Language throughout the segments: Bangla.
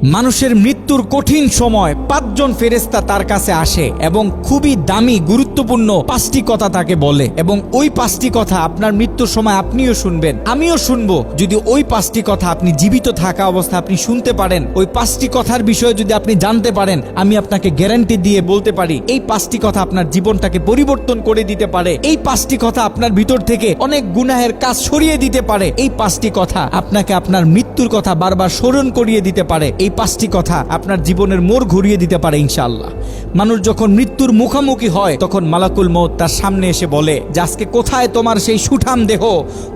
মানুষের মৃত্যুর কঠিন সময় ৫ জন ফেরেশতা তার কাছে আসে এবং খুবই দামি গুরুত্বপূর্ণ ৫টি কথা তাকে বলে, এবং ওই ৫টি কথা আপনার মৃত্যুর সময় আপনিও শুনবেন, আমিও শুনবো। যদি ওই ৫টি কথা আপনি জীবিত থাকা অবস্থায় আপনি শুনতে পারেন, ওই ৫টি কথার বিষয়ে যদি আপনি জানতে পারেন, আমি আপনাকে গ্যারান্টি দিয়ে বলতে পারি এই ৫টি কথা আপনার জীবনটাকে পরিবর্তন করে দিতে পারে। এই ৫টি কথা আপনার ভিতর থেকে অনেক গুনাহের কাজ সরিয়ে দিতে পারে। এই ৫টি কথা আপনাকে আপনার মৃত্যুর কথা বারবার স্মরণ করিয়ে দিতে পারে। এই ৫টি কথা আপনার জীবনের মোড় ঘুরিয়ে দিতে পারে ইনশাআল্লাহ। মানুষ যখন মৃত্যুর মুখোমুখি হয় তখন মালাকুল মউত তার সামনে এসে বলে যে আজকে কোথায় তোমার সেই সুঠাম দেহ,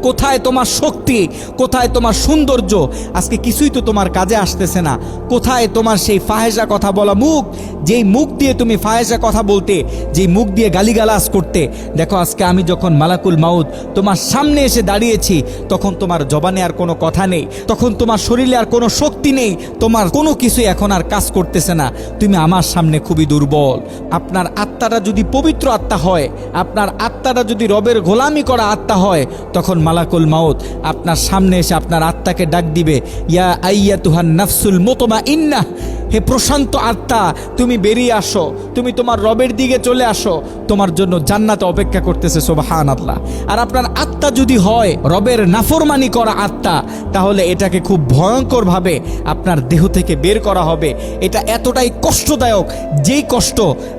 কোথায় তোমার শক্তি, কোথায় তোমার সৌন্দর্য, আজকে কিছুই তো তোমার কাজে আসতেছে না। কোথায় তোমার সেই ফাহেসা কথা বলা মুখ, যেই মুখ দিয়ে তুমি ফাহেসা কথা বলতে, যেই মুখ দিয়ে গালিগালাজ করতে। দেখো আজকে আমি যখন মালাকুল মউত তোমার সামনে এসে দাঁড়িয়েছি তখন তোমার জবানে আর কোনো কথা নেই, তখন তোমার শরীরে আর কোনো শক্তি নেই, তোমার কোনো কিছুই এখন আর কাজ করতেছে না, তুমি আমার সামনে খুবই দুর্বল। আপনার আত্মাটা যদি পবিত্র আত্মা হয়, আপনার আত্মাটা যদি রবের গোলামি করা আত্মা হয়, তখন মালাকুল মউত আপনার সামনে এসে আপনার আত্মাকে ডাক দিবে, ইয়া আইয়াতুহান নাফসুল মুতমাইন্নাহ, হে প্রশান্ত আত্মা তুমি বেরিয়ে আসো, তুমি তোমার রবের দিকে চলে আসো, তোমার জন্য জান্নাতে অপেক্ষা করতেছে। সুবহানাল্লাহ। আর আপনার আত্মা যদি হয় রবের নাফরমানি করা আত্মা, তাহলে এটাকে খুব ভয়ঙ্করভাবে আপনার দেহ থেকে বের করা হবে। এটা এতটাই কষ্টদায়ক, যেই কষ্ট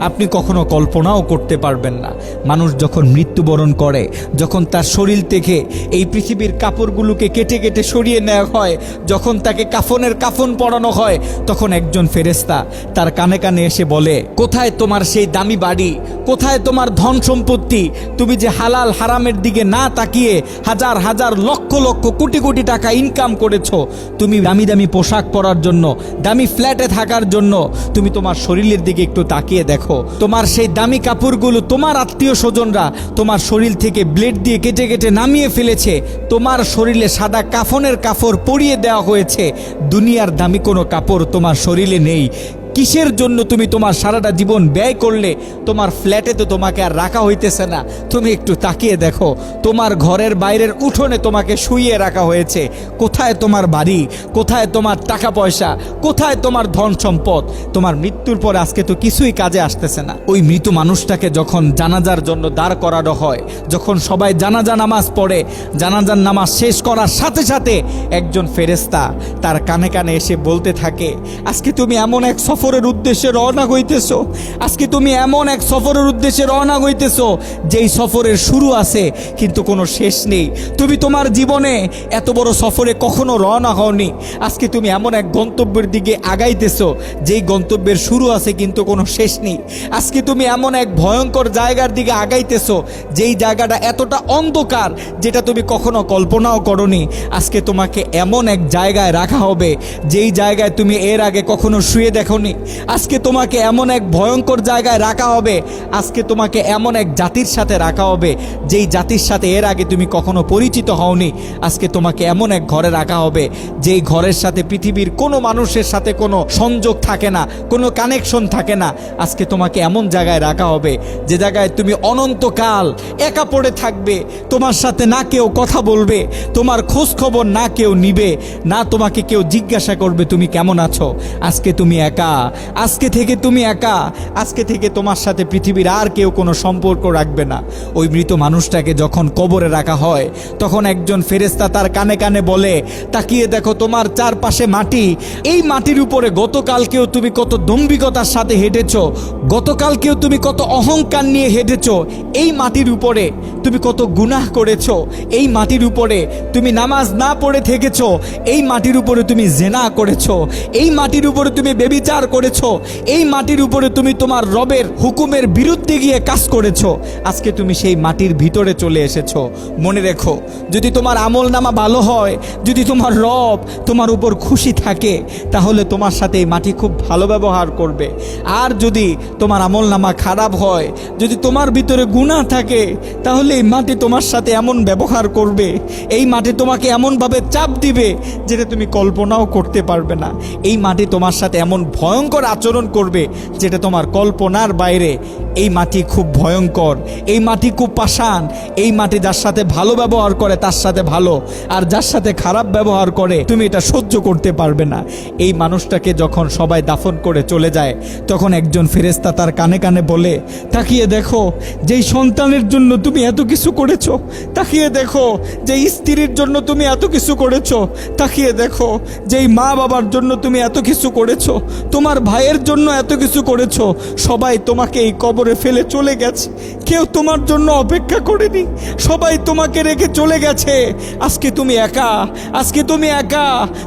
আপনি কখনো কল্পনাও করতে পারবেন না। মানুষ যখন মৃত্যুবরণ করে, যখন তার শরীর থেকে এই পৃথিবীর কাপড়গুলোকে কেটে কেটে সরিয়ে নেওয়া হয়, যখন তাকে কাফনের কাফন পরানো হয়, তখন একজন ফেরেশতা তার কানে কানে এসে বলে, কোথায় তোমার সেই দামি বাড়ি, কোথায় তোমার ধন সম্পত্তি, তুমি যে হালাল হারামের দিকে না তাকিয়ে হাজার হাজার লক্ষ লক্ষ কোটি কোটি টাকা ইনকাম করেছো, তুমি দামি দামি পোশাক পরার জন্য, দামি ফ্ল্যাটে থাকার জন্য, তুমি তোমার শরীরের দিকে একটু তাকিয়ে দেখো, তোমার সেই দামি কাপড়গুলো তোমার আত্মীয় স্বজনরা তোমার শরীর থেকে ব্লেড দিয়ে কেটে কেটে নামিয়ে ফেলেছে, তোমার শরীরে সাদা কাফনের কাপড় পরিয়ে দেওয়া হয়েছে, দুনিয়ার দামি কোনো কাপড় তোমার শরীরে নেই। কিসের জন্য তুমি তোমার সারাটা জীবন ব্যয় করলে? তোমার ফ্ল্যাটে তো তোমাকে আর রাখা হইতেছে না, তুমি একটু তাকিয়ে দেখো, তোমার ঘরের বাইরের উঠোনে তোমাকে শুইয়ে রাখা হয়েছে। কোথায় তোমার বাড়ি, কোথায় তোমার টাকা পয়সা, কোথায় তোমার ধন সম্পদ? তোমার মৃত্যুর পর আজকে তো কিছুই কাজে আসতেছে না। ওই মৃত মানুষটাকে যখন জানাজার জন্য দাঁড় করানো হয়, যখন সবাই জানাজা নামাজ পড়ে, জানাজার নামাজ শেষ করার সাথে সাথে একজন ফেরেশতা তার কানে কানে এসে বলতে থাকে, আজকে তুমি এমন এক সফরের উদ্দেশ্যে রওনা হইতেছো, আজকে তুমি এমন এক সফরের উদ্দেশ্যে রওনা হইতেছো যেই সফরের শুরু আছে কিন্তু কোনো শেষ নেই। তুমি তোমার জীবনে এত বড় সফরে কখনো রওনা হওনি, আজকে তুমি এমন এক গন্তব্যের দিকে আগাইতেছো যেই গন্তব্যের শুরু আছে কিন্তু কোনো শেষ নেই। আজকে তুমি এমন এক ভয়ঙ্কর জায়গার দিকে আগাইতেছো যেই জায়গাটা এতটা অন্ধকার যেটা তুমি কখনো কল্পনাও করনি। আজকে তোমাকে এমন এক জায়গায় রাখা হবে যেই জায়গায় তুমি এর আগে কখনো শুয়ে দেখোনি। আজকে তোমাকে এমন এক ভয়ঙ্কর জায়গায় রাখা হবে, আজকে তোমাকে এমন এক জাতির সাথে রাখা হবে যেই জাতির সাথে এর আগে তুমি কখনো পরিচিত হওনি। আজকে তোমাকে এমন এক ঘরে রাখা হবে যেই ঘরের সাথে পৃথিবীর কোনো মানুষের সাথে কোনো সংযোগ থাকে না, কোনো কানেকশন থাকে না। আজকে তোমাকে এমন জায়গায় রাখা হবে যে জায়গায় তুমি অনন্তকাল একা পড়ে থাকবে, তোমার সাথে না কেউ কথা বলবে, তোমার খোঁজ খবর না কেউ নিবে, না তোমাকে কেউ জিজ্ঞাসা করবে তুমি কেমন আছো। আজকে তুমি একা, আজকে থেকে তুমি একা, আজকে থেকে তোমার সাথে পৃথিবীর আর কেউ কোনো সম্পর্ক রাখবে না। ওই মৃত মানুষটাকে যখন কবরে রাখা হয় তখন একজন ফেরেশতা তার কানে কানে বলে, তাকিয়ে দেখো তোমার চারপাশে মাটি, এই মাটির উপরে গতকালকেও তুমি কত দম্ভিকতার সাথে হেঁটেছো, গতকালকেও তুমি কত অহংকার নিয়ে হেঁটেছো, এই মাটির উপরে তুমি কত গুনাহ করেছো, এই মাটির উপরে তুমি নামাজ না পড়ে থেকেছো, এই মাটির উপরে তুমি জেনা করেছো, এই মাটির উপরে তুমি বেবিচার করেছো, এই মাটির উপরে তুমি তোমার রবের হুকুমের বিরুদ্ধে গিয়ে কাজ করেছো। আজকে তুমি সেই মাটির ভিতরে চলে এসেছো। মনে রেখো, যদি তোমার আমল নামা ভালো হয়, যদি তোমার রব তোমার উপর খুশি থাকে, তাহলে তোমার সাথে এই মাটি খুব ভালো ব্যবহার করবে। আর যদি তোমার আমল নামা খারাপ হয়, যদি তোমার ভিতরে গুনাহ থাকে, তাহলে এই মাটি তোমার সাথে এমন ব্যবহার করবে, এই মাটি তোমাকে এমনভাবে চাপ দিবে যেটা তুমি কল্পনাও করতে পারবে না। এই মাটি তোমার সাথে এমন ভয়ঙ্কর আচরণ করবে যেটা তোমার কল্পনার বাইরে। এই মাটি খুব ভয়ঙ্কর, এই মাটি খুব পাষাণ। এই মাটি যার সাথে ভালো ব্যবহার করে তার সাথে ভালো, আর যার সাথে খারাপ ব্যবহার করে তুমি এটা সহ্য করতে পারবে না। এই মানুষটাকে যখন সবাই দাফন করে চলে যায়, তখন একজন ফেরেশতা তার কানে কানে বলে, তাকিয়ে দেখো যেই সন্তানের জন্য তুমি এত কিছু করেছো, তাকিয়ে দেখো যে স্ত্রীর জন্য তুমি এত কিছু করেছো, তাকিয়ে দেখো যেই মা বাবার জন্য তুমি এত কিছু করেছো, তোমার ভাইয়ের জন্য এত কিছু করেছো, সবাই তোমাকে এই কবরে ফেলে চলে গেছে, কেউ তোমার জন্য অপেক্ষা করেনি, সবাই তোমাকে রেখে চলে গেছে। আজকে তুমি একা, আজকে তুমি একা।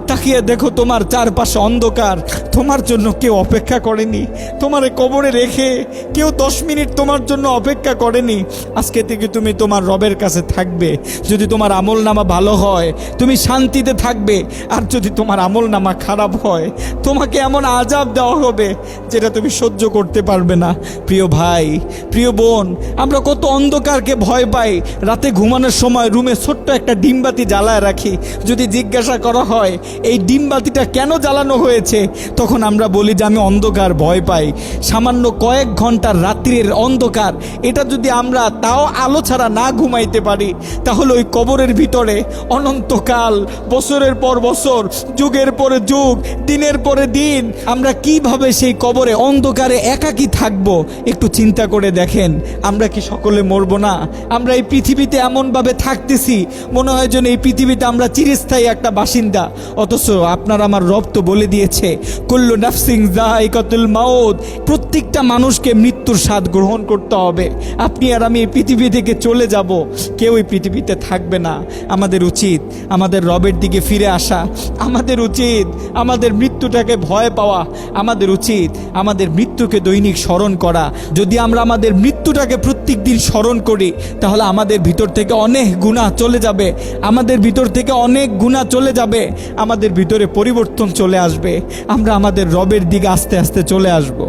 তাকিয়ে দেখো তোমার চারপাশে অন্ধকার, তোমার জন্য কেউ অপেক্ষা করেনি, তোমার কবরে রেখে কেউ 10 মিনিট তোমার জন্য অপেক্ষা করেনি। আজকে থেকে তুমি তোমার রবের কাছে থাকবে। যদি তোমার আমল নামা ভালো হয় তুমি শান্তিতে থাকবে, আর যদি তোমার আমল নামা খারাপ হয় তোমাকে এমন আযাব দেওয়া হবে যেটা তুমি সহ্য করতে পারবে না। প্রিয় ভাই, প্রিয় বোন, আমরা কত অন্ধকারকে ভয় পাই। রাতে ঘুমানোর সময় রুমে ছোট্ট একটা ডিমবাতি জ্বালায় রাখি। যদি জিজ্ঞাসা করা হয় এই ডিমবাতিটা কেন জ্বালানো হয়েছে, তখন আমরা বলি যে আমি অন্ধকার ভয় পাই। সামান্য কয়েক ঘন্টার রাত্রির অন্ধকার, এটা যদি আমরা তাও আলো ছাড়া না ঘুমাইতে পারি, তাহলে ওই কবরের ভিতরে অনন্তকাল, বছরের পর বছর, যুগের পরে যুগ, দিনের পরে দিন আমরা কিভাবে সেই কবরে অন্ধকারে একাকী থাকবো। একটু চিন্তা করে দেখেন, আমরা কি সকলে মরবো না? আমরা এই পৃথিবীতে এমনভাবে থাকতেছি মনে হয় যেন এই পৃথিবীতে আমরা চিরস্থায়ী একটা বাসিন্দা। অথচ আপনার আমার রব তো বলে দিয়েছে, কুল্লু নাফসিন যায়কাতুল মাউত, প্রত্যেকটা মানুষকে মৃত্যুর স্বাদ গ্রহণ করতে হবে। আপনি আর আমি এই পৃথিবী থেকে চলে যাব, কেউ এই পৃথিবীতে থাকবে না। আমাদের উচিত আমাদের রবের দিকে ফিরে আসা, আমাদের উচিত আমাদের মৃত্যুটাকে ভয় পাওয়া, আমাদের উচিত আমাদের মৃত্যুকে দৈনিক স্মরণ করা। যদি আমরা আমাদের মৃত্যুটাকে প্রত্যেক দিন স্মরণ করি, তাহলে আমাদের ভিতর থেকে অনেক গুনাহ চলে যাবে, আমাদের ভিতর থেকে অনেক গুনাহ চলে যাবে, আমাদের ভিতরে পরিবর্তন চলে আসবে, আমরা আমাদের রবের দিকে আস্তে আস্তে চলে আসব।